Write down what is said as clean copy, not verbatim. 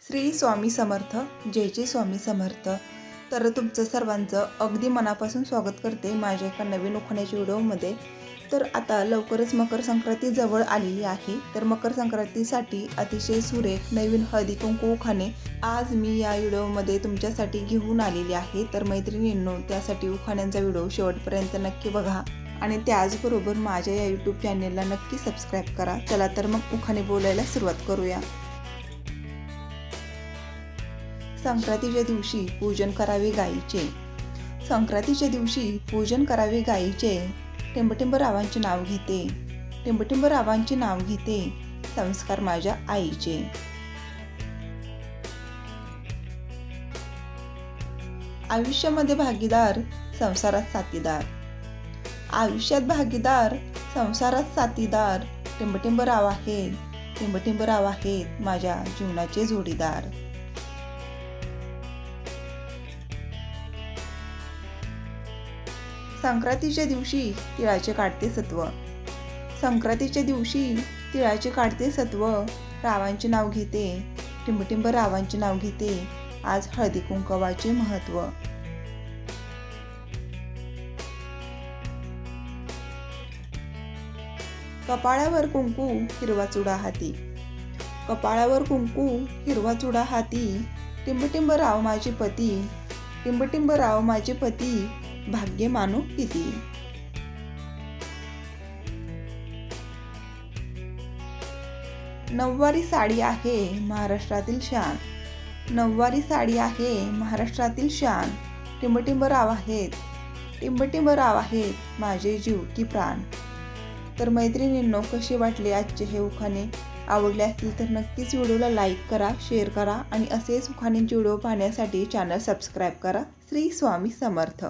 श्री स्वामी समर्थ, जय जय स्वामी समर्थ। तर तुमचं सर्वांचं अगदी मनापासून स्वागत करते माझ्या एका नवीन उखाण्याच्या व्हिडिओमध्ये। तर आता लवकरच मकर संक्रांती जवळ आलेली आहे। तर मकर संक्रांतीसाठी अतिशय सुरेख नवीन हळदी कुंकू उखाणे आज मी या व्हिडिओमध्ये तुमच्यासाठी घेऊन आलेली आहे। तर मैत्रिणींनो, त्यासाठी उखाण्यांचा व्हिडिओ शेवटपर्यंत नक्की बघा आणि त्याचबरोबर माझ्या या यूट्यूब चॅनेलला नक्की सबस्क्राईब करा। चला तर मग उखाणे बोलायला सुरुवात करूया। संक्रांतीच्या दिवशी पूजन करावे गाईचे, संक्रांतीच्या दिवशी पूजन करावे गाईचे। टिंबटिंब रावांचे नाव घेते, टिंबटिंब रावांचे नाव घेते, संस्कार माझ्या आईचे। आयुष्यामध्ये भागीदार, संसारात साथीदार, आयुष्यात भागीदार, संसारात साथीदार। टिंबटिंब राव आहेत, टिंबटिंब राव आहेत माझ्या जीवनाचे जोडीदार। संक्रांतीच्या दिवशी तिळाचे काढते सत्व, संक्रांतीच्या दिवशी तिळाचे काढते सत्व। रावांचे नाव घेते, टिंबटिंब रावांचे नाव घेते, आज हळदी कुंकवाचे महत्व। कपाळावर कुंकू हिरवा चुडा हाती, कपाळावर कुंकू हिरवा चुडा हाती। टिंबटिंब राव माझे पती, टिंबटिंब राव माझे पती, भाग्य मानू किती। नऊवारी साडी आहे महाराष्ट्रातील शान, नऊवारी साडी आहे महाराष्ट्रातील शान। टिंबटिंब राव आहेत, टिंबटिंब राव आहेत माझे जीव की प्राण। तर मैत्रिणींनो, कसे वाटले आजचे हे उखाणे? आवडले असतील तर नक्कीच व्हिडिओला लाईक करा, शेअर करा आणि असेच उखाण्यांचे व्हिडिओ पाहण्यासाठी चॅनल सबस्क्राईब करा। श्री स्वामी समर्थ।